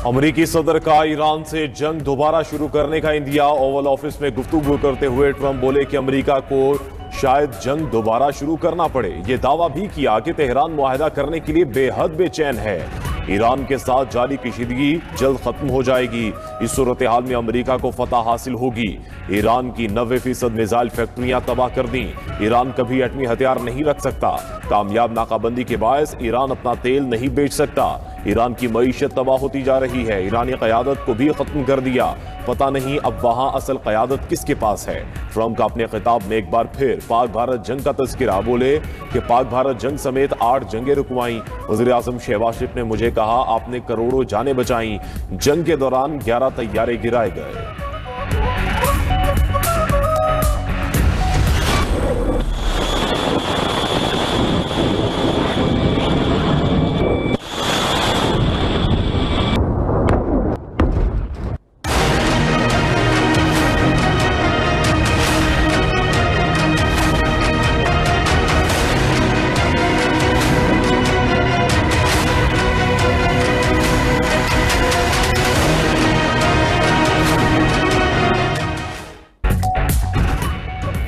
अमरीकी सदर का ईरान से जंग दोबारा शुरू करने का इंदिया। ओवल ऑफिस में गुफ्तगू करते हुए ट्रंप बोले कि अमरीका को शायद जंग दोबारा शुरू करना पड़े। ये दावा भी किया कि तेहरान मुआहदा करने के लिए बेहद बेचैन है। ईरान के साथ जारी कशीदगी जल्द खत्म हो जाएगी। इस सूरत हाल में अमरीका को फतह हासिल होगी। ईरान की 90% मिसाइल फैक्ट्रियां तबाह कर दी। ईरान कभी एटमी हथियार नहीं रख सकता। कामयाब नाकाबंदी के बायस ईरान अपना तेल नहीं बेच सकता। ईरान की मईशत तबाह होती जा रही है। ईरानी क़यादत को भी खत्म कर दिया। पता नहीं अब वहां असल क़यादत किसके पास है। ट्रंप का अपने खिताब में एक बार फिर पाक भारत जंग का तज़किरा। बोले कि पाक भारत जंग समेत 8 जंगें रुकवाईं। वज़ीर आज़म शहबाज शरीफ ने मुझे कहा आपने करोड़ों जानें बचाई। जंग के दौरान 11 तैयारे गिराए गए।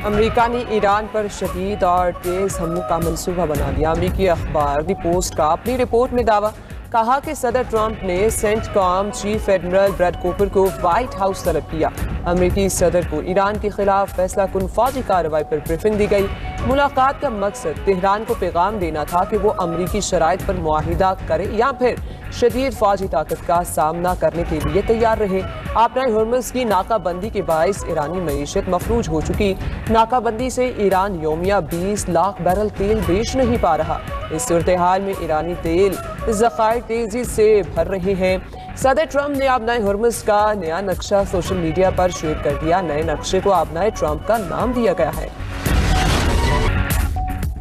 अमेरिका ने ईरान पर शदीद और तेज हमलों का मंसूबा बना दिया। अमेरिकी अखबार दी पोस्ट का अपनी रिपोर्ट में दावा कहा कि सदर ट्रंप ने CENTCOM chief admiral Brad Cooper को व्हाइट हाउस तलब किया। अमेरिकी सदर को ईरान के खिलाफ फैसला कुन फौजी कार्रवाई पर ब्रीफिंग दी गई। मुलाकात का मकसद तेहरान को पैगाम देना था कि वो अमरीकी शराइत पर मुआहिदा करे या फिर शदीद फौजी ताकत का सामना करने के लिए तैयार रहे। आपनाए हुर्मुज़ की नाकाबंदी के बायस ईरानी मईशत मफलूज हो चुकी। नाकाबंदी से ईरान योमिया 20 लाख बैरल तेल बेच नहीं पा रहा। इस सूरत हाल में ईरानी तेल ज़खायर तेजी से भर रहे हैं। सदर ट्रंप ने आपनाए हुर्मुज़ का नया नक्शा सोशल मीडिया पर शेयर कर दिया। नए नक्शे को आपनाए ट्रंप का नाम दिया गया है।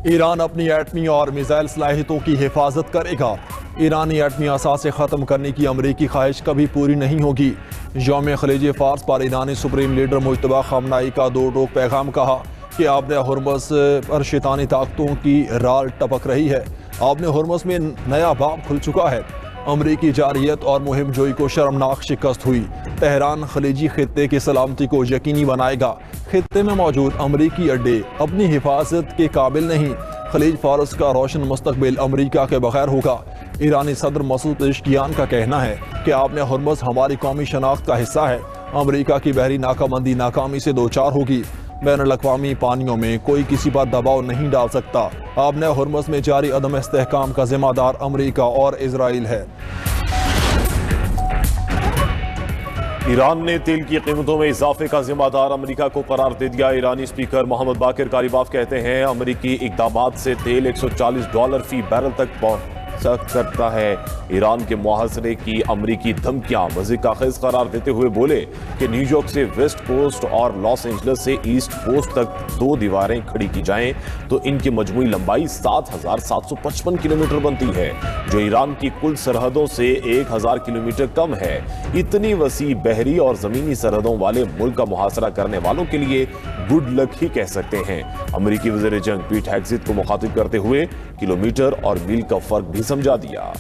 ईरान अपनी एटमी और मिसाइल सलाहियतों की हिफाजत करेगा। ईरानी एटमी असासे ख़त्म करने की अमरीकी ख्वाहिश कभी पूरी नहीं होगी। यौम खलीज फ़ार्स पर ईरानी सुप्रीम लीडर मुज्तबा ख़ामनेई का दो टोक पैगाम कहा कि आपने हुर्मुज़ पर शैतानी ताकतों की राल टपक रही है। आपने हुर्मुज़ में नया बाब खुल चुका है। अमरीकी जारियत और मुहिम जोई को शर्मनाक शिकस्त हुई। तेहरान खलीजी खित्ते की सलामती को यकीनी बनाएगा। खित्ते में मौजूद अमरीकी अड्डे अपनी हिफाजत के काबिल नहीं। खलीज फारस का रोशन मुस्तकबिल अमरीका के बगैर होगा। ईरानी सदर मसूद पेशकियान का कहना है कि आपने हुर्मुज़ हमारी कौमी शनाख्त का हिस्सा है। अमरीका की बहरी नाकाबंदी नाकामी से दो चार होगी। बैनुल-अक़वामी पानियों में कोई किसी पर दबाव नहीं डाल सकता। आपने हुर्मुज़ में जारी अदम इस्तेहकाम का जिम्मेदार अमरीका और इजराइल है। ईरान ने तेल की कीमतों में इजाफे का जिम्मेदार अमेरिका को करार दे दिया। ईरानी स्पीकर मोहम्मद बाकिर कारीबाफ कहते हैं अमेरिकी इक़दामात से तेल $140 फी बैरल तक पहुंच सकता है। ईरान के मुआहसरे की अमरीकी धमकियां मज़ीद काग़ज़ करार देते हुए बोले कि न्यूयॉर्क से वेस्ट कोस्ट और लॉस एंजल्स से ईस्ट कोस्ट तक 2 दीवारें खड़ी की जाएं तो इनकी मजमूई लंबाई 7,755 किलोमीटर बनती है, जो ईरान की कुल सरहदों से 1,000 किलोमीटर कम है। इतनी वसी बहरी और ज़मीनी सरहदों वाले मुल्क का मुहासरा करने वालों के लिए गुड लक ही कह सकते हैं। अमरीकी वज़ीर जंग पीट हेग्सेथ को मुखातिब करते हुए किलोमीटर और मील का फर्क भी समझा दिया।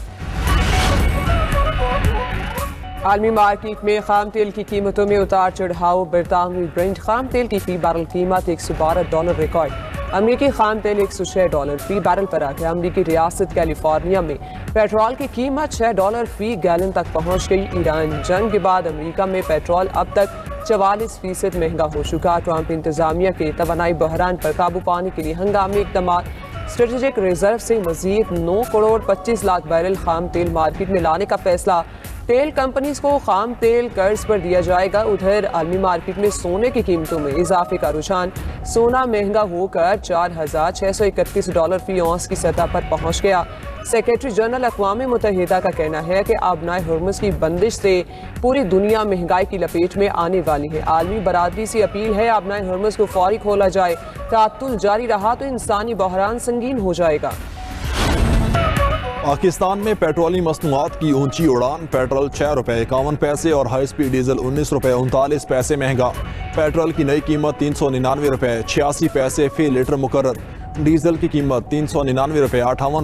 आलमी मार्केट में खाम तेल की कीमतों में उतार चढ़ाव। बरतानवी ब्रेंट खाम तेल की फी बैरल कीमत $112 रिकॉर्ड। अमरीकी खाम तेल $106 फी बैरल पर आ गया। अमरीकी रियासत कैलिफोर्निया में पेट्रोल की कीमत $6 फी गैलन तक पहुंच गई। ईरान जंग के बाद अमरीका में पेट्रोल अब तक 44% महंगा हो चुका। ट्रंप इंतजामिया के तवानाई बहरान पर काबू पाने के लिए हंगामी इक़दाम। स्ट्रेटेजिक रिजर्व से मजीद 9 करोड़ 25 लाख बैरल खाम तेल मार्केट में लाने का फैसला। तेल कंपनीज को खाम तेल कर्ज पर दिया जाएगा। उधर आलमी मार्केट में सोने की कीमतों में इजाफे का रुझान। सोना महंगा होकर $4,631 फी औंस की सतह पर पहुंच गया। सेक्रेटरी जनरल अक़वाम मुत्तहिदा का कहना है कि आपनाए हुर्मुज़ की बंदिश से पूरी दुनिया महंगाई की लपेट में आने वाली है। आलमी बरादरी से अपील है आपनाए हुर्मुज़ को फौरी खोला जाए। तातुल जारी रहा तो इंसानी बहरान संगीन हो जाएगा। पाकिस्तान में पेट्रोलियम मसनूआत की ऊंची उड़ान। पेट्रोल ₹6.51 और हाई स्पीड डीजल ₹19.39 महंगा। पेट्रोल की नई कीमत ₹399.86 फी लीटर मुकर्रर। डीजल की कीमत ₹399.58